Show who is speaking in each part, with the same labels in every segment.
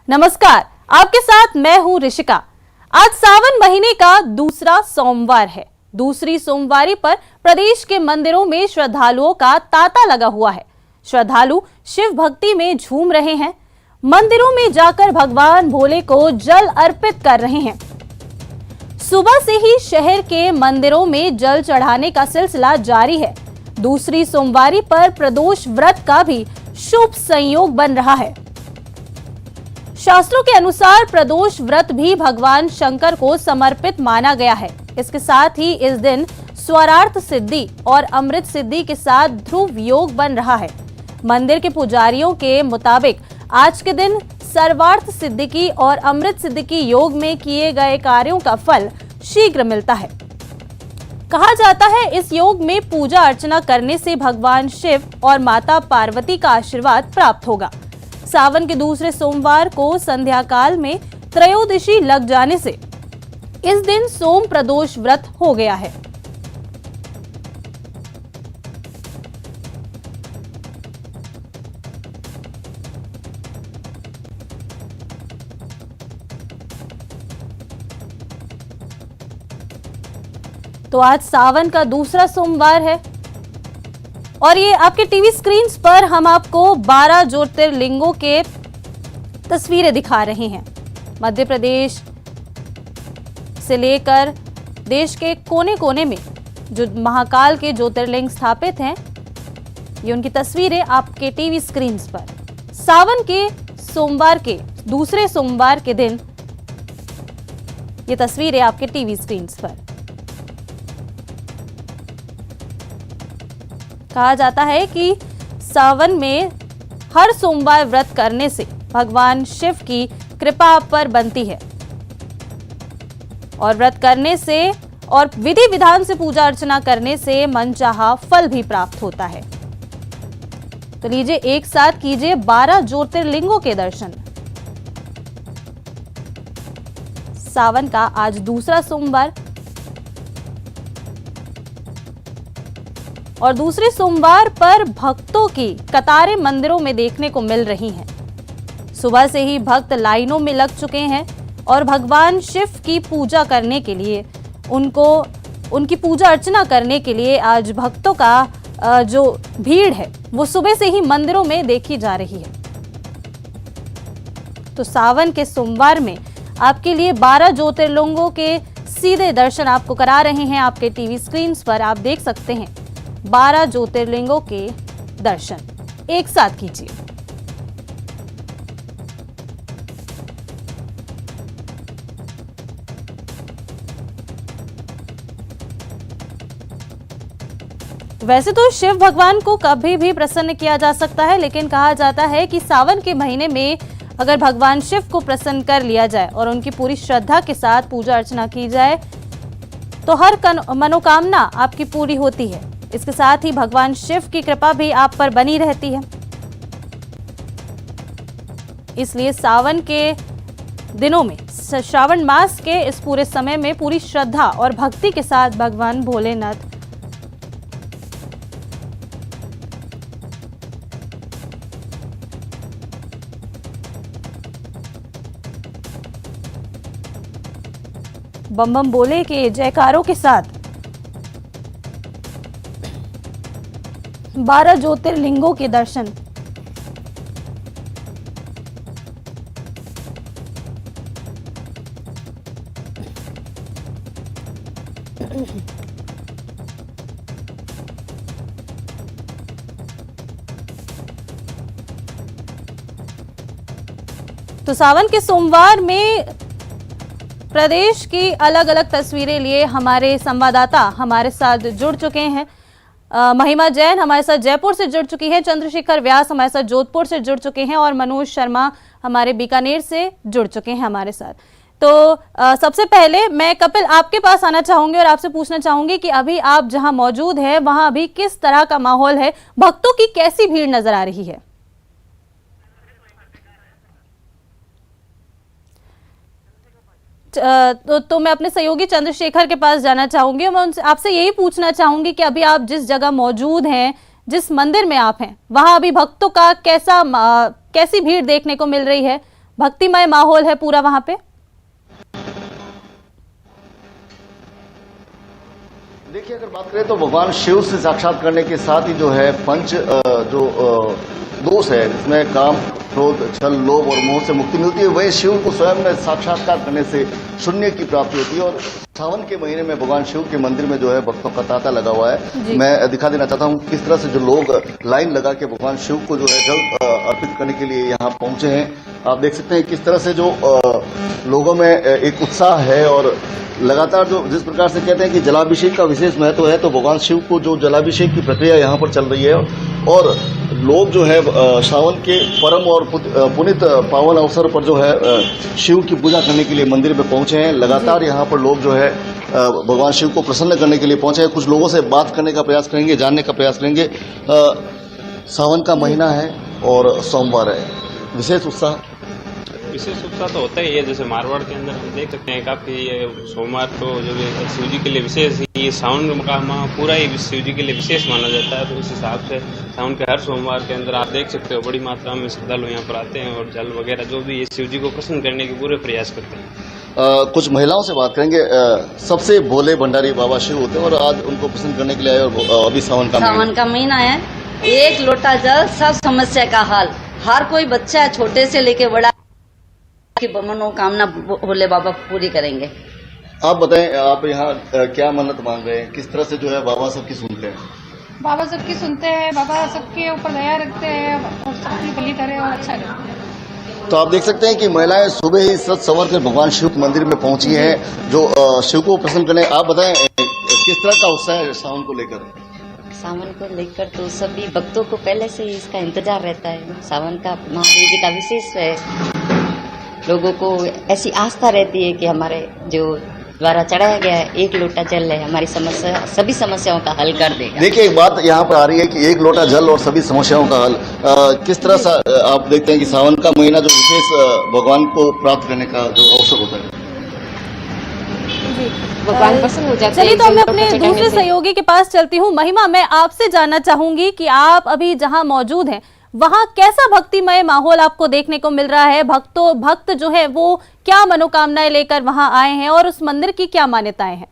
Speaker 1: नमस्कार, आपके साथ मैं हूं ऋषिका। आज सावन महीने का दूसरा सोमवार है। दूसरी सोमवारी पर प्रदेश के मंदिरों में श्रद्धालुओं का तांता लगा हुआ है। श्रद्धालु शिव भक्ति में झूम रहे हैं। मंदिरों में जाकर भगवान भोले को जल अर्पित कर रहे हैं। सुबह से ही शहर के मंदिरों में जल चढ़ाने का सिलसिला जारी है। दूसरी सोमवारी पर प्रदोष व्रत का भी शुभ संयोग बन रहा है। शास्त्रों के अनुसार प्रदोष व्रत भी भगवान शंकर को समर्पित माना गया है। इसके साथ ही इस दिन स्वरार्थ सिद्धि और अमृत सिद्धि के साथ ध्रुव योग बन रहा है। मंदिर के पुजारियों के मुताबिक आज के दिन सर्वार्थ सिद्धि और अमृत सिद्धि योग में किए गए कार्यों का फल शीघ्र मिलता है। कहा जाता है इस योग में पूजा अर्चना करने से भगवान शिव और माता पार्वती का आशीर्वाद प्राप्त होगा। सावन के दूसरे सोमवार को संध्या काल में त्रयोदशी लग जाने से इस दिन सोम प्रदोष व्रत हो गया है। तो आज सावन का दूसरा सोमवार है और ये आपके टीवी स्क्रीन पर हम आपको 12 ज्योतिर्लिंगों के तस्वीरें दिखा रहे हैं। मध्य प्रदेश से लेकर देश के कोने कोने में जो महाकाल के ज्योतिर्लिंग स्थापित हैं, ये उनकी तस्वीरें आपके टीवी स्क्रीन पर। सावन के सोमवार के दूसरे सोमवार के दिन ये तस्वीरें आपके टीवी स्क्रीन पर। कहा जाता है कि सावन में हर सोमवार व्रत करने से भगवान शिव की कृपा आप पर बनती है और व्रत करने से और विधि विधान से पूजा अर्चना करने से मनचाहा फल भी प्राप्त होता है। तो लीजिए एक साथ कीजिए 12 ज्योतिर्लिंगों के दर्शन। सावन का आज दूसरा सोमवार और दूसरे सोमवार पर भक्तों की कतारें मंदिरों में देखने को मिल रही हैं। सुबह से ही भक्त लाइनों में लग चुके हैं और भगवान शिव की पूजा करने के लिए उनकी पूजा अर्चना करने के लिए आज भक्तों का जो भीड़ है वो सुबह से ही मंदिरों में देखी जा रही है। तो सावन के सोमवार में आपके लिए 12 ज्योतिर्लिंगों के सीधे दर्शन आपको करा रहे हैं। आपके टीवी स्क्रीन पर आप देख सकते हैं 12 ज्योतिर्लिंगों के दर्शन एक साथ कीजिए। वैसे तो शिव भगवान को कभी भी प्रसन्न किया जा सकता है, लेकिन कहा जाता है कि सावन के महीने में अगर भगवान शिव को प्रसन्न कर लिया जाए और उनकी पूरी श्रद्धा के साथ पूजा अर्चना की जाए तो हर मनोकामना आपकी पूरी होती है। इसके साथ ही भगवान शिव की कृपा भी आप पर बनी रहती है। इसलिए सावन के दिनों में, श्रावण मास के इस पूरे समय में पूरी श्रद्धा और भक्ति के साथ भगवान भोलेनाथ बम बम बोले के जयकारों के साथ 12 ज्योतिर्लिंगों के दर्शन। तो सावन के सोमवार में प्रदेश की अलग अलग तस्वीरें लिए हमारे संवाददाता हमारे साथ जुड़ चुके हैं। महिमा जैन हमारे साथ जयपुर से जुड़ चुकी है, चंद्रशेखर व्यास हमारे साथ जोधपुर से जुड़ चुके हैं और मनोज शर्मा हमारे बीकानेर से जुड़ चुके हैं हमारे साथ। तो सबसे पहले मैं कपिल आपके पास आना चाहूंगी और आपसे पूछना चाहूंगी कि अभी आप जहां मौजूद हैं वहां अभी किस तरह का माहौल है, भक्तों की कैसी भीड़ नजर आ रही है? तो मैं अपने सहयोगी चंद्रशेखर के पास जाना चाहूंगी और मैं उनसे आपसे यही पूछना चाहूंगी कि अभी आप जिस जगह मौजूद हैं, जिस मंदिर में आप हैं, वहां अभी भक्तों का कैसी भीड़ देखने को मिल रही है? भक्तिमय माहौल है पूरा वहां पे।
Speaker 2: देखिए, अगर बात करें तो भगवान शिव से साक्षात करने के साथ ही जो है पंच दोष है, इसमें काम, क्रोध, छल, लोभ और मोह से मुक्ति मिलती है। वही शिव को स्वयं में साक्षात्कार करने से शून्य की प्राप्ति होती है। और सावन के महीने में भगवान शिव के मंदिर में जो है भक्तों का तांता लगा हुआ है। मैं दिखा देना चाहता हूँ किस तरह से जो लोग लाइन लगा के भगवान शिव को जो है जल अर्पित करने के लिए यहाँ पहुंचे हैं। आप देख सकते हैं किस तरह से जो लोगों में एक उत्साह है। और लगातार जो जिस प्रकार से कहते हैं कि जलाभिषेक का विशेष महत्व है, तो भगवान शिव को जो जलाभिषेक की प्रक्रिया यहाँ पर चल रही है। और लोग जो है सावन के परम और पुनीत पावन अवसर पर जो है शिव की पूजा करने के लिए मंदिर में पहुंचे हैं। लगातार यहाँ पर लोग जो है भगवान शिव को प्रसन्न करने के लिए पहुंचे हैं। कुछ लोगों से बात करने का प्रयास करेंगे, जानने का प्रयास करेंगे। सावन का महीना है और सोमवार है, विशेष उत्साह
Speaker 3: तो होता ही है। जैसे मारवाड़ के अंदर हम देख सकते हैं काफी सोमवार को जो शिव जी के लिए विशेष, ये सावन का माह पूरा ही शिव जी के लिए विशेष माना जाता है। तो उस हिसाब से सावन के हर सोमवार के अंदर आप देख सकते हो बड़ी मात्रा में श्रद्धालु यहाँ पर आते हैं और जल वगैरह जो भी शिव जी को प्रसन्न करने के पूरे प्रयास करते हैं।
Speaker 2: कुछ महिलाओं से बात करेंगे। सबसे भोले भंडारी बाबा शिव होते हैं और आज उनको प्रसन्न करने के लिए आए। और अभी सावन का महीना
Speaker 4: है, एक लोटा जल सब समस्या का हल। हर कोई बच्चा छोटे से लेके बड़ा की मनोकामना भोले बाबा पूरी करेंगे।
Speaker 2: आप बताएं, आप यहाँ क्या मन्नत मांग रहे हैं? किस तरह से जो है बाबा सबकी सुनते हैं?
Speaker 5: बाबा सबकी सुनते हैं, बाबा सबके ऊपर दया रखते हैं और सबकी भली करे और अच्छा करते हैं।
Speaker 2: तो आप देख सकते हैं कि महिलाएं सुबह ही सज संवर कर भगवान शिव मंदिर में पहुंची हैं, जो शिव को प्रसन्न करने। आप बताएं किस तरह का उत्साह है सावन को लेकर?
Speaker 4: सावन को लेकर तो सभी भक्तों को पहले से ही इसका इंतजार रहता है। सावन का महादेव जी का विशेष है। लोगों को ऐसी आस्था रहती है कि हमारे जो द्वारा चढ़ाया गया है एक लोटा जल है, हमारी समस्या सभी समस्याओं का हल कर देगा।
Speaker 2: देखिए, एक बात यहाँ पर आ रही है कि एक लोटा जल और सभी समस्याओं का हल। किस तरह से आप देखते हैं कि सावन का महीना जो विशेष भगवान को प्राप्त करने का जो अवसर होता है,
Speaker 1: भगवान प्रसन्न हो जाते हैं। चलिए, तो मैं अपने दूसरे सहयोगी के पास चलती हूँ। महिमा, मैं आपसे जानना चाहूंगी कि आप अभी जहाँ मौजूद हैं वहाँ कैसा भक्तिमय माहौल आपको देखने को मिल रहा है? भक्त जो है वो क्या मनोकामनाएं लेकर वहाँ आए हैं और उस मंदिर की क्या मान्यताएं हैं?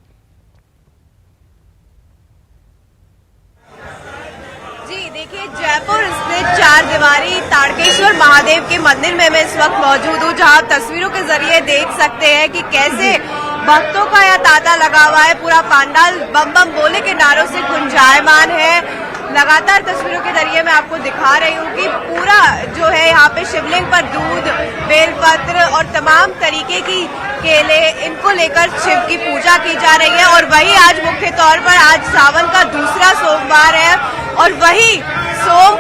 Speaker 6: जी देखिए, जयपुर स्थित चार दीवारी ताड़केश्वर महादेव के मंदिर में मैं इस वक्त मौजूद हूँ, जहाँ तस्वीरों के जरिए देख सकते हैं कि कैसे भक्तों का यह तांता लगा हुआ है। पूरा पंडाल बम बम बोले के नारों से गुंजायमान है। लगातार तस्वीरों के जरिए मैं आपको दिखा रही हूँ कि पूरा जो है यहाँ पे शिवलिंग पर दूध, बेलपत्र और तमाम तरीके की केले, इनको लेकर शिव की पूजा की जा रही है। और वही आज मुख्य तौर पर आज सावन का दूसरा सोमवार है और वही सोम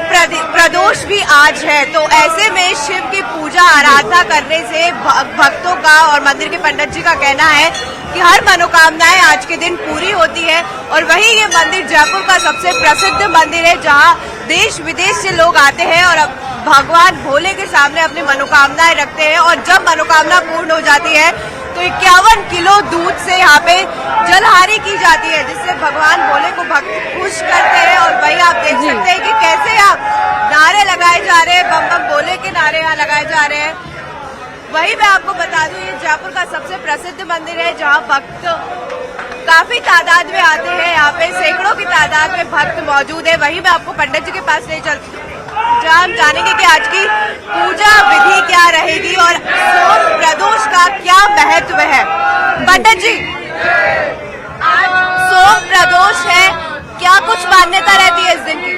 Speaker 6: प्रदोष भी आज है। तो ऐसे में शिव की पूजा आराधना करने से भक्तों का और मंदिर के पंडित जी का कहना है कि हर मनोकामनाएं आज के दिन पूरी होती है। और वही ये मंदिर जयपुर का सबसे प्रसिद्ध मंदिर है, जहां देश विदेश से लोग आते हैं और भगवान भोले के सामने अपनी मनोकामनाएं रखते हैं। और जब मनोकामना पूर्ण हो जाती है तो 51 किलो दूध से यहाँ पे जलहारी की जाती है, जिससे भगवान भोले को भक्त खुश करते हैं। और वही आप देख सकते हैं कि कैसे यहाँ नारे लगाए जा रहे हैं, बम बम भोले के नारे यहाँ लगाए जा रहे हैं। वही मैं आपको बता दूं, ये जयपुर का सबसे प्रसिद्ध मंदिर है, जहाँ भक्त काफी तादाद में आते हैं। यहाँ पे सैकड़ों की तादाद में भक्त मौजूद है। वही मैं आपको पंडित जी के पास ले चलती हूँ, जहाँ हम जानेंगे कि आज की पूजा विधि क्या रहेगी और सोम प्रदोष का क्या महत्व है। पंडित जी, आज सोम प्रदोष है, क्या कुछ मान्यता रहती है इस दिन की?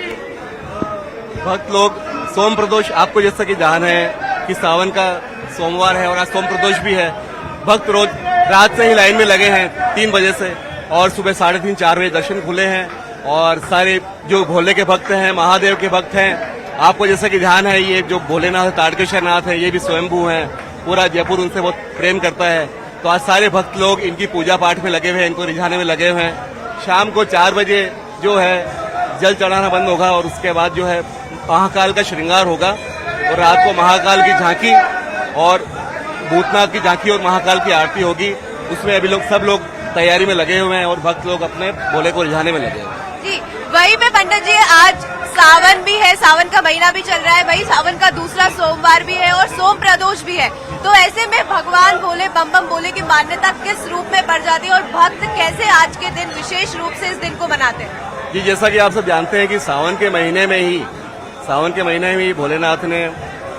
Speaker 7: भक्त लोग सोम प्रदोष, आपको जैसा कि जान है कि सावन का सोमवार है और आज सोम प्रदोष भी है। भक्त रोज रात से ही लाइन में लगे हैं 3 बजे से और सुबह 3:30-4 बजे दर्शन खुले हैं। और सारे जो भोले के भक्त हैं, महादेव के भक्त हैं, आपको जैसा कि ध्यान है, ये जो भोलेनाथ ताड़केश्वर नाथ है, ये भी स्वयंभू हैं। पूरा जयपुर उनसे बहुत प्रेम करता है। तो आज सारे भक्त लोग इनकी पूजा पाठ में लगे हुए हैं, इनको रिझाने में लगे हुए हैं। शाम को 4 बजे जो है जल चढ़ाना बंद होगा और उसके बाद जो है महाकाल का श्रृंगार होगा और रात को महाकाल की झांकी और भूतनाथ की झांकी और महाकाल की आरती होगी। उसमें अभी सब लोग तैयारी में लगे हुए हैं और भक्त लोग अपने भोले को रिझाने में लगे हुए हैं।
Speaker 6: जी, वही में पंडित जी, आज सावन भी है, सावन का महीना भी चल रहा है, वही सावन का दूसरा सोमवार भी है और सोम प्रदोष भी है। तो ऐसे में भगवान भोले बम बम भोले की मान्यता किस रूप में बढ़ जाती है और भक्त कैसे आज के दिन विशेष रूप से इस दिन को मनाते हैं?
Speaker 7: जी, जैसा कि आप सब जानते हैं कि सावन के महीने में ही भोलेनाथ ने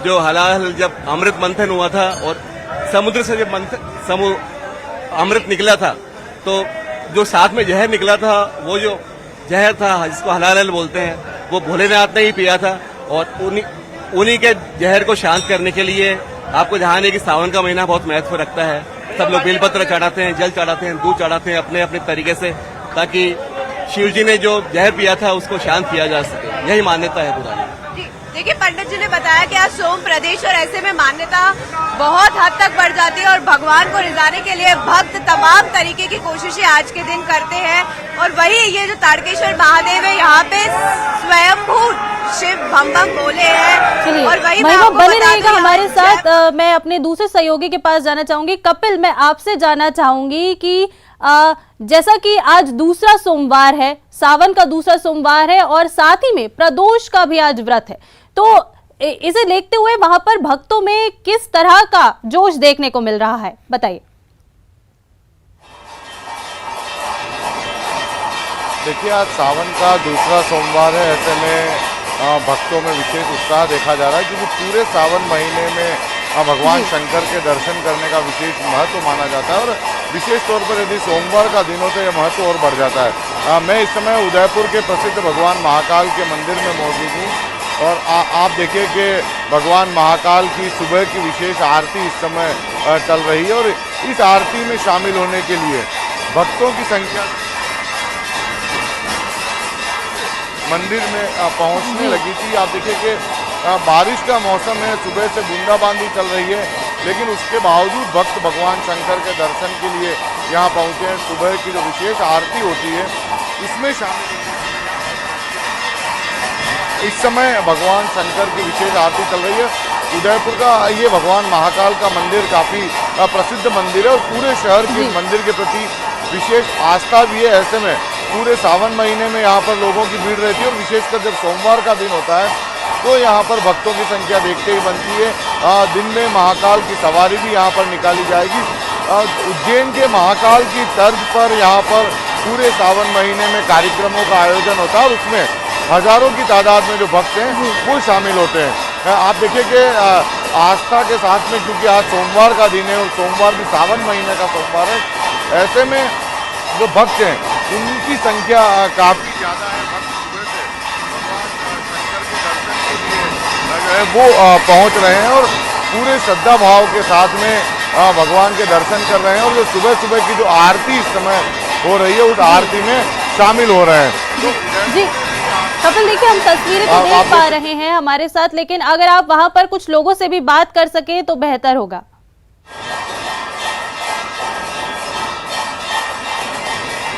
Speaker 7: जो हलाल जब अमृत मंथन हुआ था और समुद्र से जब अमृत निकला था, तो जो साथ में जहर निकला था, वो जो जहर था जिसको हलाल बोलते हैं, वो भोलेनाथ ने ही पिया था। और उन्हीं के जहर को शांत करने के लिए आपको ध्यान है कि सावन का महीना बहुत महत्व रखता है। सब लोग बेलपत्र चढ़ाते हैं, जल चढ़ाते हैं, दूध चढ़ाते हैं अपने अपने तरीके से, ताकि शिव जी ने जो जहर पिया था उसको शांत किया जा सके। यही मान्यता है पुरानी।
Speaker 6: देखिए, पंडित जी ने बताया कि आज सोम प्रदेश और ऐसे में मान्यता बहुत हद तक बढ़ जाती है और भगवान को रिझाने के लिए भक्त तमाम तरीके की कोशिशें आज के दिन करते हैं। और वही ये जो तारकेश्वर महादेव है, यहाँ पे स्वयंभू शिव बम बम भोले हैं। और वही
Speaker 1: महिमा बने रहेगा हमारे साथ। मैं अपने दूसरे सहयोगी के पास जाना चाहूंगी। कपिल, मैं आपसे जानना चाहूंगी कि जैसा कि आज दूसरा सोमवार है, सावन का दूसरा सोमवार है और साथ ही में प्रदोष का भी आज व्रत है, तो इसे देखते हुए वहां पर भक्तों में किस तरह का जोश देखने को मिल रहा है, बताइए।
Speaker 8: देखिए, आज सावन का दूसरा सोमवार है, ऐसे में भक्तों में विशेष उत्साह देखा जा रहा है, क्योंकि पूरे सावन महीने में भगवान शंकर के दर्शन करने का विशेष महत्व माना जाता है। और विशेष तौर पर यदि सोमवार का दिन हो तो यह महत्व और बढ़ जाता है। मैं इस समय उदयपुर के प्रसिद्ध भगवान महाकाल के मंदिर में मौजूद हूँ और आप देखिए कि भगवान महाकाल की सुबह की विशेष आरती इस समय चल रही है और इस आरती में शामिल होने के लिए भक्तों की संख्या मंदिर में पहुंचने लगी थी। आप देखिए कि बारिश का मौसम है, सुबह से बूंदाबांदी चल रही है, लेकिन उसके बावजूद भक्त भगवान शंकर के दर्शन के लिए यहाँ पहुँचे हैं। सुबह की जो विशेष आरती होती है इसमें शामिल इस समय भगवान शंकर की विशेष आरती चल रही है। उदयपुर का ये भगवान महाकाल का मंदिर काफ़ी प्रसिद्ध मंदिर है और पूरे शहर की मंदिर के प्रति विशेष आस्था भी है। ऐसे में पूरे सावन महीने में यहाँ पर लोगों की भीड़ रहती है और विशेषकर जब सोमवार का दिन होता है तो यहाँ पर भक्तों की संख्या देखते ही बनती है। दिन में महाकाल की सवारी भी यहाँ पर निकाली जाएगी। उज्जैन के महाकाल की तर्ज पर यहाँ पर पूरे सावन महीने में कार्यक्रमों का आयोजन होता है और उसमें हजारों की तादाद में जो भक्त हैं वो शामिल होते हैं। आप देखिए कि आस्था के साथ में, क्योंकि आज सोमवार का दिन है और सोमवार भी सावन महीने का सोमवार है, ऐसे में जो भक्त हैं उनकी संख्या काफ़ी ज़्यादा है। भक्त सुबह से भगवान शंकर के दर्शन के लिए वो पहुँच रहे हैं और पूरे श्रद्धा भाव के साथ में भगवान के दर्शन कर रहे हैं और जो सुबह सुबह की जो आरती इस समय हो रही है उस आरती में शामिल हो रहे हैं।
Speaker 1: जी कपिल, देखिए हम तस्वीरें तो देख पा रहे हैं हमारे साथ, लेकिन अगर आप वहां पर कुछ लोगों से भी बात कर सके तो बेहतर होगा।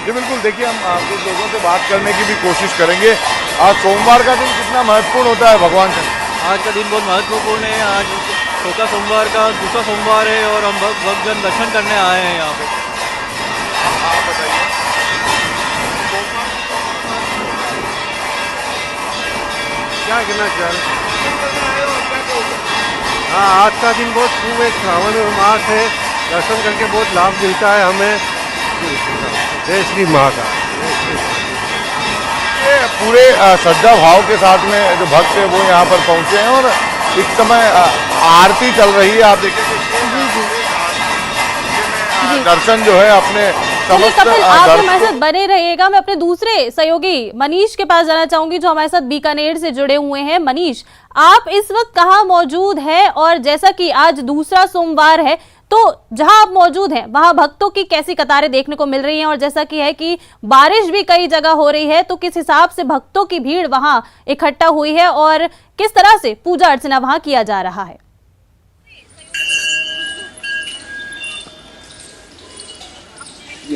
Speaker 8: जी बिल्कुल, देखिए हम कुछ लोगों से बात करने की भी कोशिश करेंगे। आज सोमवार का दिन कितना महत्वपूर्ण होता है भगवान का?
Speaker 9: आज का दिन बहुत महत्वपूर्ण है। आज चौथा सोमवार का दूसरा सोमवार है और हम भक्तजन दर्शन करने आए हैं यहाँ पे।
Speaker 8: आप बताइए, क्या कहना चाह रहे?
Speaker 9: हाँ, आज का दिन बहुत शुभ है, श्रावण मास है, दर्शन करके बहुत लाभ मिलता है हमें। जय श्री महाकाल।
Speaker 8: ये पूरे श्रद्धा भाव के साथ में जो भक्त है वो यहाँ पर पहुँचे हैं और इस समय आरती चल रही है। आप देखिए दर्शन जो है अपने
Speaker 1: कपिल, आप हमारे साथ बने रहिएगा। मैं अपने दूसरे सहयोगी मनीष के पास जाना चाहूंगी जो हमारे साथ बीकानेर से जुड़े हुए हैं। मनीष, आप इस वक्त कहाँ मौजूद हैं और जैसा कि आज दूसरा सोमवार है तो जहां आप मौजूद हैं वहां भक्तों की कैसी कतारें देखने को मिल रही हैं और जैसा कि है कि बारिश भी कई जगह हो रही है, तो किस हिसाब से भक्तों की भीड़ वहां इकट्ठा हुई है और किस तरह से पूजा अर्चना वहां किया जा रहा है?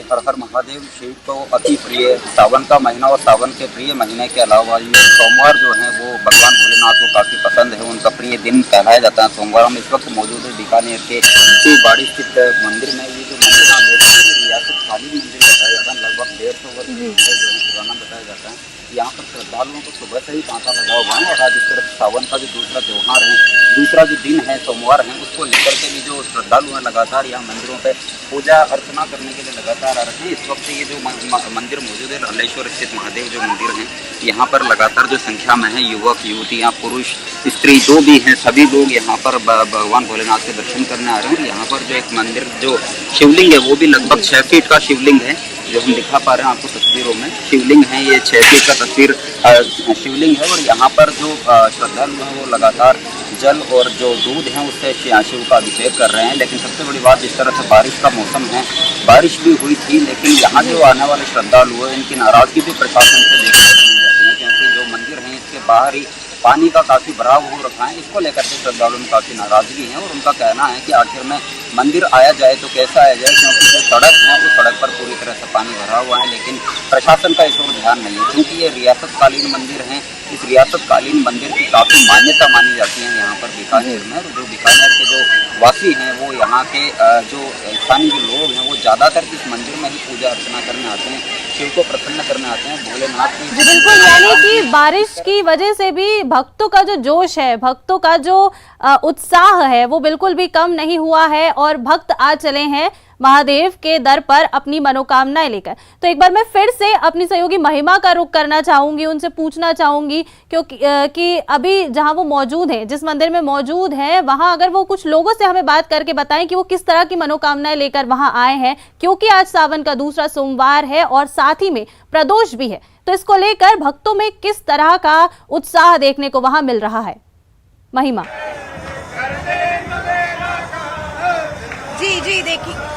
Speaker 10: हर हर महादेव शिव को अति प्रिय सावन का महीना और सावन के प्रिय महीने के अलावा ये सोमवार जो है वो भगवान भोलेनाथ को काफ़ी पसंद है, उनका प्रिय दिन कहलाया जाता है सोमवार। हम इस वक्त मौजूद है बीकानेर के बाड़ी स्थित मंदिर में। ये जो मंदिर आप देख रहे हैं रियासत खाली मंदिर बताया जाता है, लगभग 150 वर्ष जो है पुराना बताया जाता है। यहाँ पर श्रद्धालुओं को सुबह से ही तांता लगा हुआ है। और आज इस तरफ सावन का जो दूसरा त्यौहार है, दूसरा जो दिन है सोमवार है, उसको लेकर के भी जो श्रद्धालु हैं लगातार यहाँ मंदिरों पे पूजा अर्चना करने के लिए लगातार आ रहे हैं। इस वक्त ये जो मंदिर मौजूद है, हल्लेश्वर स्थित महादेव जो मंदिर है, यहाँ पर लगातार जो संख्या में है युवक युवतियाँ पुरुष स्त्री जो भी हैं सभी लोग यहाँ पर भगवान भोलेनाथ के दर्शन करने आ रहे हैं। यहाँ पर जो एक मंदिर जो शिवलिंग है वो भी लगभग 6 फीट का शिवलिंग है, जो हम दिखा पा रहे हैं आपको तस्वीरों में। शिवलिंग है ये 6 फीट का तस्वीर शिवलिंग है। और यहाँ पर जो श्रद्धालु हैं वो लगातार जल और जो दूध है उससे शिव का अभिषेक कर रहे हैं। लेकिन सबसे बड़ी बात, जिस तरह से बारिश का मौसम है, बारिश भी हुई थी, लेकिन यहाँ जो आने वाले श्रद्धालु हैं इनकी नाराजगी भी प्रशासन से देखने को मिल जाती है, क्योंकि जो मंदिर है इसके बाहर ही पानी का काफी भराव हो रखा है। इसको लेकर के श्रद्धालुओं में काफी नाराजगी है और उनका कहना है कि आखिर में मंदिर आया जाए तो कैसा आया जाए, क्योंकि जो सड़क है उस सड़क पर पूरी तरह से पानी भरा हुआ है। लेकिन प्रशासन का इस ओर ध्यान नहीं है, क्योंकि ये रियासतकालीन मंदिर है। इस रियासतकालीन मंदिर की काफी मान्यता मानी जाती है यहाँ पर बीकानेर में। और जो बीकानेर के जो वासी हैं वो यहाँ के जो स्थानीय जो लोग हैं वो ज्यादातर इस मंदिर में ही पूजा अर्चना करने आते हैं, शिव को प्रसन्न करने आते हैं, भोलेनाथ की।
Speaker 1: जी बिल्कुल, यानी कि बारिश की वजह से भी भक्तों का जो जोश है, भक्तों का जो उत्साह है वो बिल्कुल भी कम नहीं हुआ है और भक्त आ चले हैं महादेव के दर पर अपनी मनोकामनाएं लेकर। तो एक बार मैं फिर से अपनी सहयोगी महिमा का रुख करना चाहूंगी, उनसे पूछना चाहूंगी क्योंकि कि अभी जहां वो मौजूद हैं, जिस मंदिर में मौजूद हैं, वहां अगर वो कुछ लोगों से हमें बात करके बताएं कि वो किस तरह की मनोकामनाएं लेकर वहां आए हैं, क्योंकि आज सावन का दूसरा सोमवार है और साथ ही में प्रदोष भी है। तो इसको लेकर भक्तों में किस तरह का उत्साह देखने को वहां मिल रहा है। महिमा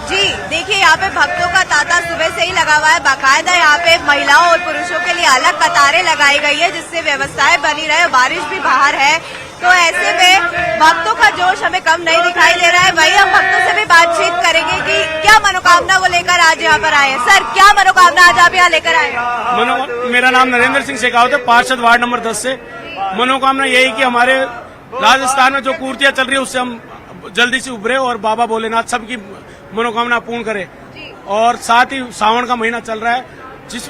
Speaker 6: जी देखिए यहाँ पे भक्तों का तांता सुबह से ही लगा हुआ है। बाकायदा यहाँ पे महिलाओं और पुरुषों के लिए अलग कतारें लगाई गई है, जिससे व्यवस्थाएं बनी रहे। बारिश भी बाहर है, तो ऐसे में भक्तों का जोश हमें कम नहीं दिखाई दे रहा है। वही हम भक्तों से भी बातचीत करेंगे कि क्या मनोकामना वो लेकर आज यहाँ पर आए। सर, क्या मनोकामना आज आप यहाँ लेकर आए?
Speaker 11: मेरा नाम नरेंद्र सिंह शेखावत है, पार्षद वार्ड नंबर 10 से। मनोकामना यही कि हमारे राजस्थान में जो कुर्तियां चल रही है उससे हम जल्दी से उभरे और बाबा भोलेनाथ सबकी मनोकामना पूर्ण करे। और साथ ही सावन का महीना चल रहा है, जिस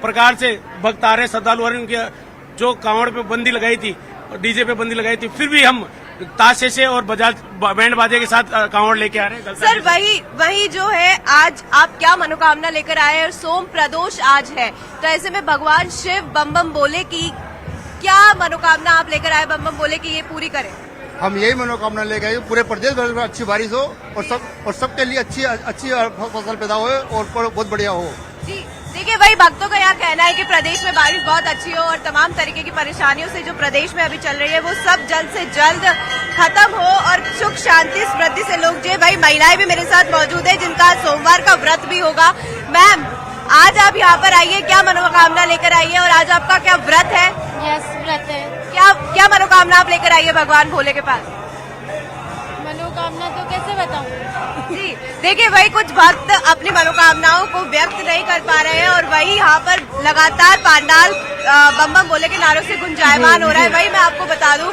Speaker 11: प्रकार से भक्त आ रहे श्रद्धालु, उनके जो कांवड़ पे बंदी लगाई थी, डीजे पे बंदी लगाई थी, फिर भी हम ताशे से और बजाज बैंड बाजे के साथ कांवड़ लेके आ रहे हैं।
Speaker 6: सर, वही जो है, आज आप क्या मनोकामना लेकर आए? और सोम प्रदोष आज है, तो ऐसे में भगवान शिव बम बम बोले की क्या मनोकामना आप लेकर आए? बम बम बोले की ये पूरी करें।
Speaker 12: हम यही मनोकामना लेकर आए, पूरे प्रदेश भर में अच्छी बारिश हो और सबके लिए अच्छी फसल पैदा हो और बहुत बढ़िया हो।
Speaker 6: जी देखिए, वही भक्तों का यहाँ कहना है कि प्रदेश में बारिश बहुत अच्छी हो और तमाम तरीके की परेशानियों से जो प्रदेश में अभी चल रही है वो सब जल्द से जल्द खत्म हो और सुख शांति समृद्धि से लोग जिए। वही महिलाएं भी मेरे साथ मौजूद है, जिनका सोमवार का व्रत भी होगा। मैम, आज आप यहाँ पर आइए, क्या मनोकामना लेकर आइए और आज आपका क्या व्रत है?
Speaker 5: यस, व्रत है।
Speaker 6: क्या मनोकामना आप लेकर आइए भगवान भोले के पास?
Speaker 5: मनोकामना तो कैसे बताऊं?
Speaker 6: जी देखिए, वही कुछ भक्त अपनी मनोकामनाओं को व्यक्त नहीं कर पा रहे हैं और वही यहाँ पर लगातार पांडाल बम बम भोले के नारों से गुंजायमान हो रहा है। वही मैं आपको बता दूं,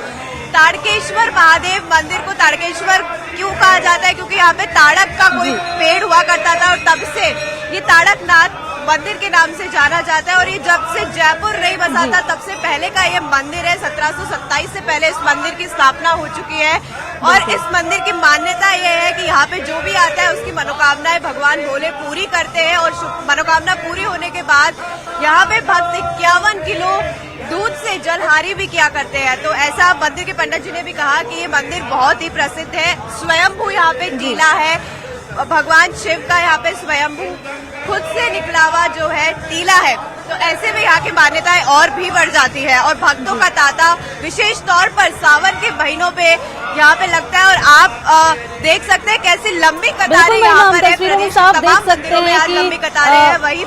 Speaker 6: ताड़केश्वर महादेव मंदिर को ताड़केश्वर क्यों कहा जाता है? क्योंकि यहाँ पे ताड़क का कोई पेड़ हुआ करता था और तब से ये ताड़कनाथ मंदिर के नाम से जाना जाता है। और ये जब से जयपुर नहीं बसा था तब से पहले का ये मंदिर है। 1727 से पहले इस मंदिर की स्थापना हो चुकी है और इस मंदिर की मान्यता ये है कि यहाँ पे जो भी आता है उसकी मनोकामनाएं भगवान भोले पूरी करते हैं। और मनोकामना पूरी होने के बाद यहाँ पे भक्त 51 किलो दूध से जलहारी भी किया करते हैं। तो ऐसा मंदिर के पंडित जी ने भी कहा कि ये मंदिर बहुत ही प्रसिद्ध है। स्वयंभू यहाँ पे टीला है, भगवान शिव का यहाँ पे स्वयंभू खुद से निकला हुआ जो है टीला है। तो ऐसे में यहाँ की मान्यताएं और भी बढ़ जाती है और भक्तों का तांता विशेष तौर पर सावन के महीनों पे यहाँ पे लगता है। और आप देख सकते हैं कैसी लंबी कतारें यहाँ पर है। प्रदेश के तमाम मंदिरों में आज लंबी कतारें हैं। वही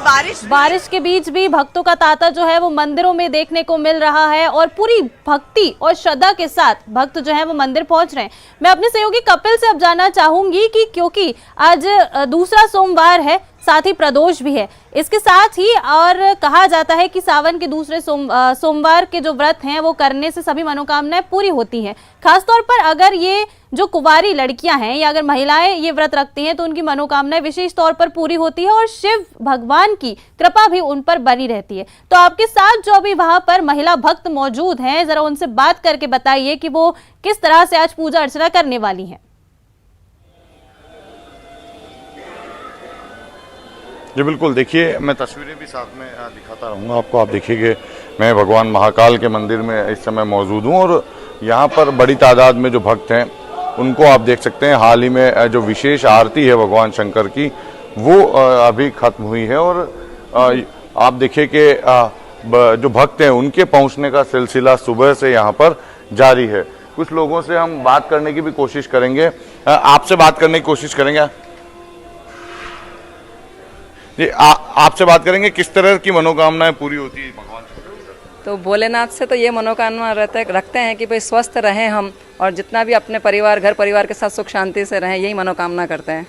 Speaker 6: बारिश
Speaker 1: के बीच भी भक्तों का तांता जो है वो मंदिरों में देखने को मिल रहा है और पूरी भक्ति और श्रद्धा के साथ भक्त जो है वो मंदिर पहुंच रहे हैं। मैं अपने सहयोगी कपिल से अब जानना चाहूंगी कि क्योंकि आज दूसरा सोमवार है, साथ ही प्रदोष भी है, इसके साथ ही और कहा जाता है कि सावन के दूसरे सोमवार के जो व्रत हैं वो करने से सभी मनोकामनाएं पूरी होती हैं। खासतौर पर अगर ये जो कुंवारी लड़कियां हैं या अगर महिलाएं ये व्रत रखती हैं तो उनकी मनोकामनाएं विशेष तौर पर पूरी होती है और शिव भगवान की कृपा भी उन पर बनी रहती है। तो आपके साथ जो अभी वहां पर महिला भक्त मौजूद हैं, जरा उनसे बात करके बताइए कि वो किस तरह से आज पूजा अर्चना करने वाली हैं।
Speaker 8: जी बिल्कुल, देखिए मैं तस्वीरें भी साथ में दिखाता रहूँगा आपको। आप देखिए कि मैं भगवान महाकाल के मंदिर में इस समय मौजूद हूँ और यहाँ पर बड़ी तादाद में जो भक्त हैं उनको आप देख सकते हैं। हाल ही में जो विशेष आरती है भगवान शंकर की वो अभी खत्म हुई है और आप देखिए कि जो भक्त हैं उनके पहुँचने का सिलसिला सुबह से यहाँ पर जारी है। कुछ लोगों से हम बात करने की भी कोशिश करेंगे, आपसे बात करने की कोशिश करेंगे जी। आपसे बात करेंगे, किस तरह की मनोकामनाएं पूरी होती है भगवान?
Speaker 13: तो भोलेनाथ से तो ये मनोकामना रखते हैं कि भाई स्वस्थ रहें हम और जितना भी अपने परिवार घर परिवार के साथ सुख शांति से रहें, यही मनोकामना करते हैं।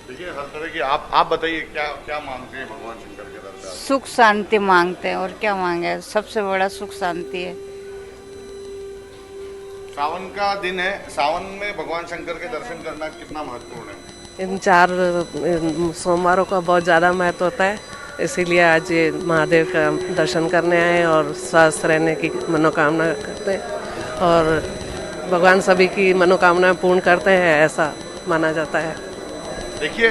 Speaker 8: देखिए हर तरह की आप बताइए क्या मांगते हैं भगवान शंकर के दर पे?
Speaker 14: सुख शांति मांगते हैं और क्या मांगे, सबसे बड़ा सुख शांति है।
Speaker 8: सावन का दिन है, सावन में भगवान शंकर के दर्शन करना कितना महत्वपूर्ण है?
Speaker 13: इन 4 सोमवारों का बहुत ज़्यादा महत्व होता है, इसीलिए आज ये महादेव का दर्शन करने आए और स्वस्थ रहने की मनोकामना करते हैं और भगवान सभी की मनोकामनाएं पूर्ण करते हैं, ऐसा माना जाता है।
Speaker 8: देखिए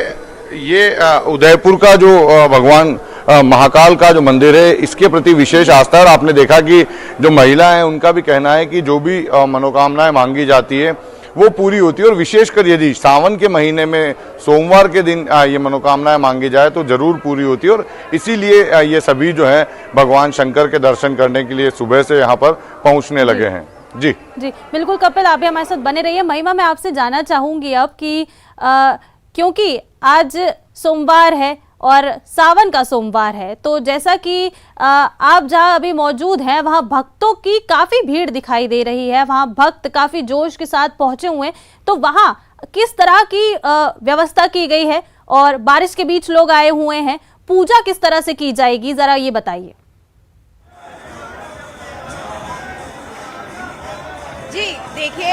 Speaker 8: ये उदयपुर का जो भगवान महाकाल का जो मंदिर है इसके प्रति विशेष आस्था है और आपने देखा कि जो महिला है उनका भी कहना है कि जो भी मनोकामनाएं मांगी जाती है वो पूरी होती है और विशेषकर यदि सावन के महीने में सोमवार के दिन ये मनोकामनाएं मांगी जाए तो जरूर पूरी होती है और इसीलिए ये सभी जो है भगवान शंकर के दर्शन करने के लिए सुबह से यहाँ पर पहुँचने लगे हैं। जी
Speaker 1: बिल्कुल कपिल, आप भी हमारे साथ बने रहिए। महिमा, मैं आपसे जानना चाहूंगी अब कि क्योंकि आज सोमवार है और सावन का सोमवार है, तो जैसा कि आप जहां अभी मौजूद हैं वहां भक्तों की काफी भीड़ दिखाई दे रही है, वहां भक्त काफी जोश के साथ पहुंचे हुए हैं, तो वहां किस तरह की व्यवस्था की गई है और बारिश के बीच लोग आए हुए हैं, पूजा किस तरह से की जाएगी, जरा ये बताइए।
Speaker 6: जी देखिए,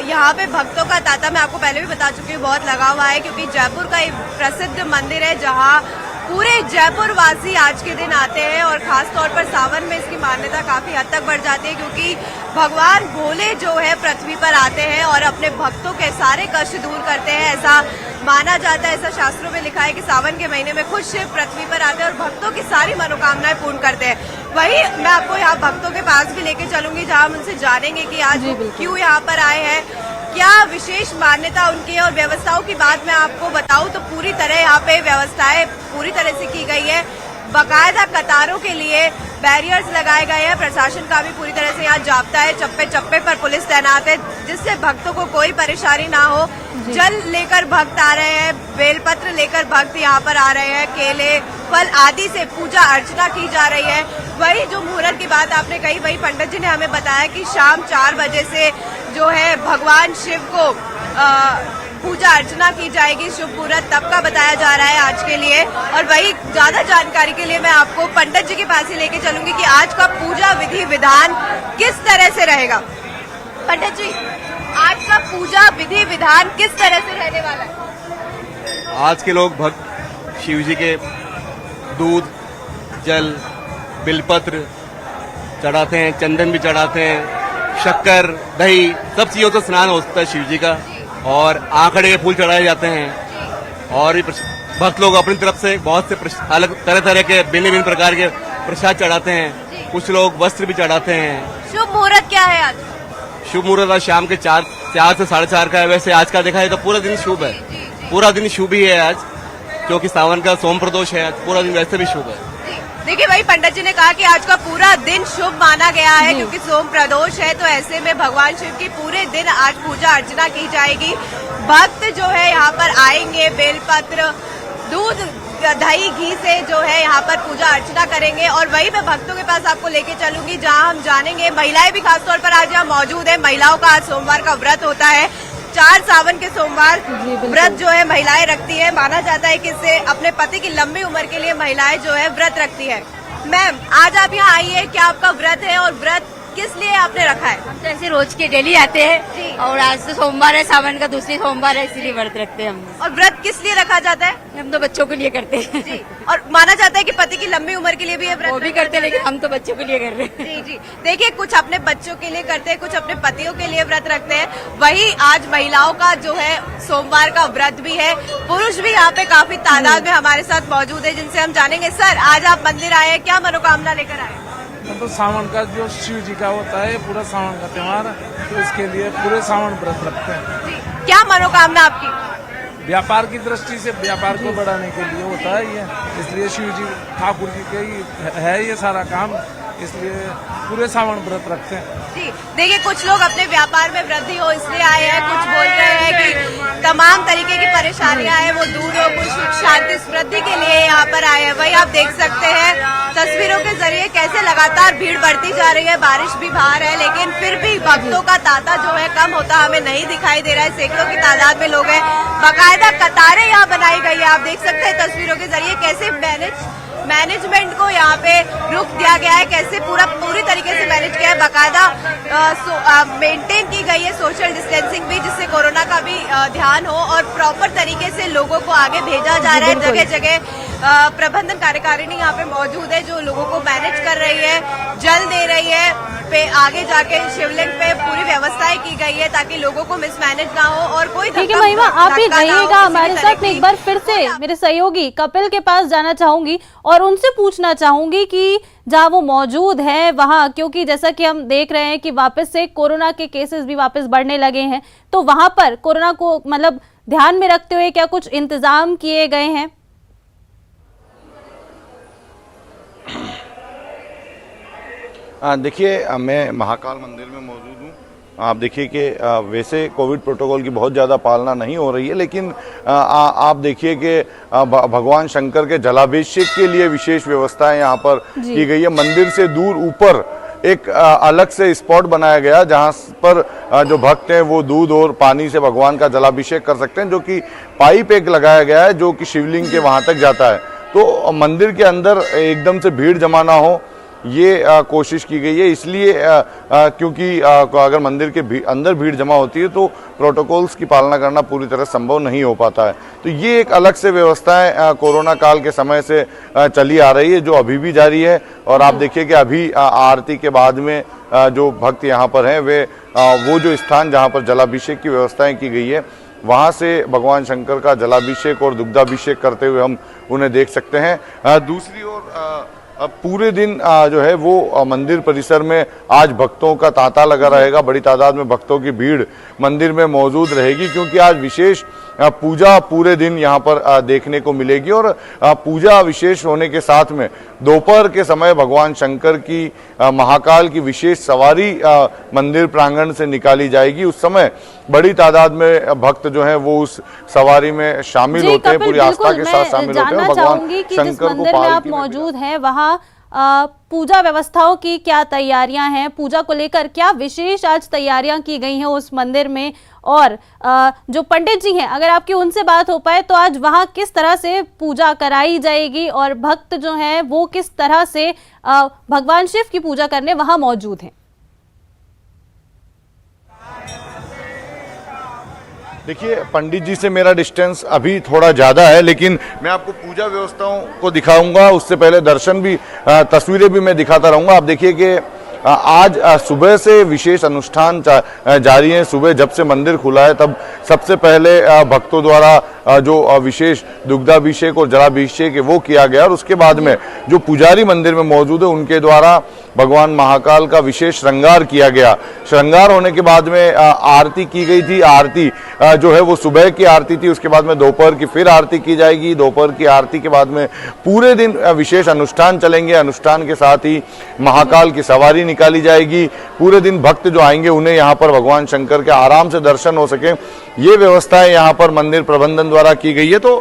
Speaker 6: यहाँ पे भक्तों का तांता मैं आपको पहले भी बता चुकी हूँ बहुत लगा हुआ है, क्योंकि जयपुर का एक प्रसिद्ध मंदिर है जहाँ पूरे जयपुर वासी आज के दिन आते हैं और खास तौर पर सावन में इसकी मान्यता काफी हद तक बढ़ जाती है, क्योंकि भगवान भोले जो है पृथ्वी पर आते हैं और अपने भक्तों के सारे कष्ट दूर करते हैं, ऐसा माना जाता है। ऐसा शास्त्रों में लिखा है कि सावन के महीने में खुद शिव पृथ्वी पर आते हैं और भक्तों की सारी मनोकामनाएं पूर्ण करते हैं। वही मैं आपको यहाँ भक्तों के पास भी लेके चलूंगी जहाँ हम उनसे जानेंगे कि आज क्यों यहाँ पर आए हैं, क्या विशेष मान्यता उनकी है। और व्यवस्थाओं की बात मैं आपको बताऊं तो पूरी तरह यहाँ पे व्यवस्थाएं पूरी तरह से की गई है। बाकायदा कतारों के लिए बैरियर्स लगाए गए हैं, प्रशासन का भी पूरी तरह से यहाँ जाप्ता है, चप्पे चप्पे पर पुलिस तैनात है जिससे भक्तों को कोई परेशानी ना हो। जल लेकर भक्त आ रहे हैं, बेलपत्र लेकर भक्त यहाँ पर आ रहे हैं, केले फल आदि से पूजा अर्चना की जा रही है। वही जो मुहूर्त की बात आपने कही, वही पंडित जी ने हमें बताया कि शाम 4 बजे से जो है भगवान शिव को पूजा अर्चना की जाएगी। शुभ मुहूर्त तब का बताया जा रहा है आज के लिए। और वही ज्यादा जानकारी के लिए मैं आपको पंडित जी के पास ही लेके चलूंगी कि आज का पूजा विधि विधान किस तरह से रहेगा। पंडित जी, आज का पूजा विधि विधान किस तरह से रहने वाला है?
Speaker 7: आज के लोग भक्त शिव जी के दूध, जल, बिलपत्र चढ़ाते हैं, चंदन भी चढ़ाते हैं, शक्कर, दही, सब चीजों से स्नान होता है शिव जी का और आंकड़े के फूल चढ़ाए जाते हैं और भी भक्त लोग अपनी तरफ से बहुत से अलग तरह तरह के भिन्न प्रकार के प्रसाद चढ़ाते हैं। कुछ लोग वस्त्र भी चढ़ाते हैं।
Speaker 6: शुभ मुहूर्त क्या है आज?
Speaker 7: शुभ मुहूर्त आज शाम के 4 से 4:30 का है। वैसे आज का देखा है तो पूरा दिन शुभ है, पूरा दिन शुभ ही है आज, क्योंकि सावन का सोम प्रदोष है। आज पूरा दिन वैसे भी शुभ है।
Speaker 6: देखिए भाई, पंडित जी ने कहा कि आज का पूरा दिन शुभ माना गया है क्योंकि सोम प्रदोष है, तो ऐसे में भगवान शिव की पूरे दिन आज पूजा अर्चना की जाएगी। भक्त जो है यहाँ पर आएंगे, बेलपत्र, दूध, दही, घी से जो है यहाँ पर पूजा अर्चना करेंगे। और वही मैं भक्तों के पास आपको लेके चलूंगी जहाँ हम जानेंगे, महिलाएं भी खासतौर पर आज यहाँ मौजूद है। महिलाओं का आज सोमवार का व्रत होता है, 4 सावन के सोमवार व्रत जो है महिलाएं रखती है। माना जाता है कि इससे अपने पति की लंबी उम्र के लिए महिलाएं जो है व्रत रखती है। मैम, आज आप यहाँ आई है, क्या आपका व्रत है और व्रत किस लिए आपने रखा है?
Speaker 14: हम तो ऐसे रोज के डेली आते हैं और आज तो सोमवार है, सावन का दूसरी सोमवार है, इसीलिए व्रत रखते हैं हम।
Speaker 6: और व्रत किस लिए रखा जाता है?
Speaker 14: हम तो बच्चों के लिए करते हैं
Speaker 6: जी। और माना जाता है कि पति की लंबी उम्र के लिए भी ये व्रत
Speaker 14: वो भी करते हैं, लेकिन हम तो बच्चों के लिए कर रहे हैं।
Speaker 6: जी जी। देखिए, कुछ अपने बच्चों के लिए करते हैं, कुछ अपने पतियों के लिए व्रत रखते हैं। वही आज महिलाओं का जो है सोमवार का व्रत भी है। पुरुष भी यहाँ पे काफी तादाद में हमारे साथ मौजूद है, जिनसे हम जानेंगे। सर, आज आप मंदिर आए हैं, क्या मनोकामना लेकर आए?
Speaker 11: तो सावन का जो शिव जी का होता है, पूरा सावन का त्योहार, तो इसके लिए पूरे सावन व्रत रखते हैं।
Speaker 6: जी। क्या मनोकामना आपकी?
Speaker 11: व्यापार की दृष्टि से व्यापार को बढ़ाने के लिए होता है ये, इसलिए शिव जी ठाकुर जी के ही है ये सारा काम, इसलिए पूरे सावन व्रत रखते हैं।
Speaker 6: जी। देखिए, कुछ लोग अपने व्यापार में वृद्धि हो इसलिए आए हैं, कुछ बोल रहे हैं कि तमाम तरीके की परेशानियां हैं वो दूर हो, कुछ शांति समृद्धि के लिए यहाँ पर आए हैं। वही आप देख सकते हैं तस्वीरों के जरिए कैसे लगातार भीड़ बढ़ती जा रही है। बारिश भी बाहर है, लेकिन फिर भी भक्तों का तांता जो है कम होता हमें नहीं दिखाई दे रहा है। सैकड़ों की तादाद में लोग हैं, बाकायदा कतारें यहाँ बनाई गई है। आप देख सकते हैं तस्वीरों के जरिए कैसे मैनेजमेंट को यहाँ पे रुख दिया गया है, कैसे पूरी तरीके से मैनेज किया है। बाकायदा मेंटेन की गई है सोशल डिस्टेंसिंग भी, जिससे कोरोना का भी ध्यान हो और प्रॉपर तरीके से लोगों को आगे भेजा जा रहा है। जगह जगह प्रबंधन कार्यकारिणी यहाँ पे मौजूद है, जो लोगों को मैनेज कर रही है, जल दे रही है। आगे जाके शिवलिंग पे पूरी व्यवस्थाएं की गई है ताकि लोगों को मिसमैनेज ना हो और कोई
Speaker 1: ठीक है महिमा, आप भी रहिएगा हमारे साथ। मैं एक बार फिर से मेरे सहयोगी कपिल के पास जाना चाहूंगी और उनसे पूछना चाहूंगी कि जहां वो मौजूद है वहां, क्योंकि जैसा कि हम देख रहे हैं कि वापस से कोरोना के केसेस भी वापस बढ़ने लगे हैं, तो वहां पर कोरोना को मतलब ध्यान में रखते हुए क्या कुछ इंतजाम किए गए हैं?
Speaker 8: देखिए, मैं महाकाल मंदिर में मौजूद हूँ। आप देखिए कि वैसे कोविड प्रोटोकॉल की बहुत ज़्यादा पालना नहीं हो रही है, लेकिन आप देखिए कि भगवान शंकर के जलाभिषेक के लिए विशेष व्यवस्थाएं यहाँ पर की गई है। मंदिर से दूर ऊपर एक अलग से स्पॉट बनाया गया जहाँ पर जो भक्त हैं वो दूध और पानी से भगवान का जलाभिषेक कर सकते हैं, जो कि पाइप एक लगाया गया है जो कि शिवलिंग के वहाँ तक जाता है। तो मंदिर के अंदर एकदम से भीड़ जमा ना हो, ये कोशिश की गई है। इसलिए क्योंकि अगर मंदिर के अंदर भीड़ जमा होती है तो प्रोटोकॉल्स की पालना करना पूरी तरह संभव नहीं हो पाता है। तो ये एक अलग से व्यवस्थाएं कोरोना काल के समय से चली आ रही है, जो अभी भी जारी है। और आप देखिए कि अभी आरती के बाद में जो भक्त यहाँ पर हैं वे वो जो स्थान जहाँ पर जलाभिषेक की व्यवस्थाएं की गई है, वहाँ से भगवान शंकर का जलाभिषेक और दुग्धाभिषेक करते हुए हम उन्हें देख सकते हैं। दूसरी ओर पूरे दिन जो है वो मंदिर परिसर में आज भक्तों का तांता लगा रहेगा। बड़ी तादाद में भक्तों की भीड़ मंदिर में मौजूद रहेगी, क्योंकि आज विशेष पूजा पूरे दिन यहाँ पर देखने को मिलेगी। और पूजा विशेष होने के साथ में दोपहर के समय भगवान शंकर की महाकाल की विशेष सवारी मंदिर प्रांगण से निकाली जाएगी। उस समय बड़ी तादाद में भक्त जो हैं वो उस सवारी में शामिल होते हैं, पूरी आस्था के साथ शामिल होते हैं। भगवान शंकर को
Speaker 1: पालकी में मौजूद हैं, वहाँ पूजा व्यवस्थाओं की क्या तैयारियां हैं, पूजा को लेकर क्या विशेष आज तैयारियां की गई हैं उस मंदिर में, और जो पंडित जी हैं अगर आपकी उनसे बात हो पाए तो आज वहां किस तरह से पूजा कराई जाएगी और भक्त जो हैं वो किस तरह से भगवान शिव की पूजा करने वहां मौजूद हैं?
Speaker 8: देखिए, पंडित जी से मेरा डिस्टेंस अभी थोड़ा ज़्यादा है, लेकिन मैं आपको पूजा व्यवस्थाओं को दिखाऊंगा। उससे पहले दर्शन भी, तस्वीरें भी मैं दिखाता रहूंगा। आप देखिए कि आज सुबह से विशेष अनुष्ठान जारी है। सुबह जब से मंदिर खुला है तब सबसे पहले भक्तों द्वारा जो विशेष दुग्धाभिषेक और जलाभिषेक है वो किया गया, और उसके बाद में जो पुजारी मंदिर में मौजूद है उनके द्वारा भगवान महाकाल का विशेष श्रृंगार किया गया। श्रृंगार होने के बाद में आरती की गई थी। आरती जो है वो सुबह की आरती थी, उसके बाद में दोपहर की फिर आरती की जाएगी। दोपहर की आरती के बाद में पूरे दिन विशेष अनुष्ठान चलेंगे। अनुष्ठान के साथ ही महाकाल की सवारी निकाली जाएगी। पूरे दिन भक्त जो आएंगे उन्हें यहाँ पर भगवान शंकर के आराम से दर्शन हो सके, ये व्यवस्थाएं यहाँ पर मंदिर प्रबंधन द्वारा की गई है। तो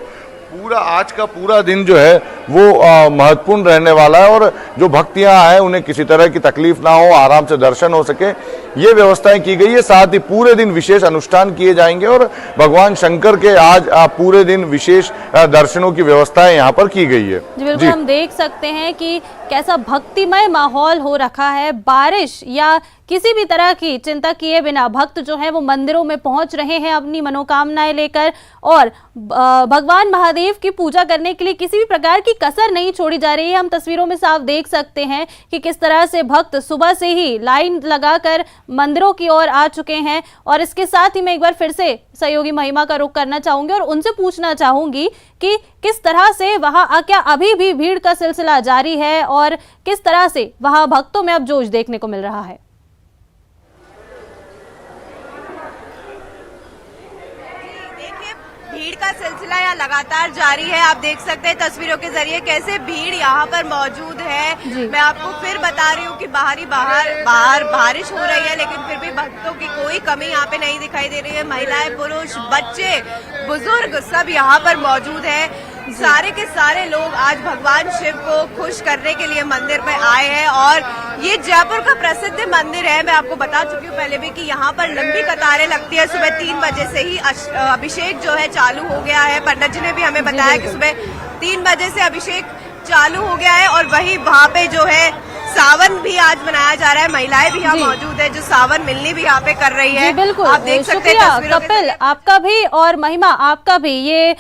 Speaker 8: पूरा आज का पूरा दिन जो है वो महत्वपूर्ण रहने वाला है। और जो भक्त यहाँ आए उन्हें किसी तरह की तकलीफ ना हो, आराम से दर्शन हो सके, ये व्यवस्थाएं की गई है। साथ ही पूरे दिन विशेष अनुष्ठान किए जाएंगे और भगवान शंकर के आज पूरे दिन विशेष दर्शनों की व्यवस्थाएं यहाँ पर की गई है।
Speaker 1: जी बिल्कुल, हम देख सकते हैं कि कैसा भक्तिमय माहौल हो रखा है। बारिश या किसी भी तरह की चिंता किए बिना भक्त जो है वो मंदिरों में पहुंच रहे हैं अपनी मनोकामनाएं लेकर, और भगवान महादेव की पूजा करने के लिए किसी भी प्रकार की कसर नहीं छोड़ी जा रही है। हम तस्वीरों में साफ देख सकते हैं कि किस तरह से भक्त सुबह से ही लाइन लगाकर मंदिरों की ओर आ चुके हैं। और इसके साथ ही मैं एक बार फिर से सहयोगी महिमा का रुख करना चाहूंगी और उनसे पूछना चाहूंगी कि किस तरह से वहां क्या अभी भी भीड़ का सिलसिला जारी है और किस तरह से वहां भक्तों में अब जोश देखने को मिल रहा है।
Speaker 6: भीड़ का सिलसिला यहाँ लगातार जारी है। आप देख सकते हैं तस्वीरों के जरिए कैसे भीड़ यहाँ पर मौजूद है। मैं आपको फिर बता रही हूँ कि बाहर बारिश हो रही है, लेकिन फिर भी भक्तों की कोई कमी यहाँ पे नहीं दिखाई दे रही है। महिलाएं, पुरुष, बच्चे, बुजुर्ग सब यहाँ पर मौजूद है। सारे के सारे लोग आज भगवान शिव को खुश करने के लिए मंदिर में आए हैं। और ये जयपुर का प्रसिद्ध मंदिर है। मैं आपको बता चुकी हूँ पहले भी कि यहाँ पर लंबी कतारें लगती है। सुबह 3 बजे से ही अभिषेक जो है चालू हो गया है। पंडित जी ने भी हमें बताया कि सुबह 3 बजे से अभिषेक चालू हो गया है। और वही वहाँ पे जो है सावन भी आज मनाया जा रहा है। महिलाएं भी यहाँ मौजूद है जो सावन मिलनी भी यहाँ पे कर रही है।
Speaker 1: बिल्कुल,
Speaker 6: आप देख सकते हैं
Speaker 1: कपिल, आपका भी और महिमा आपका भी ये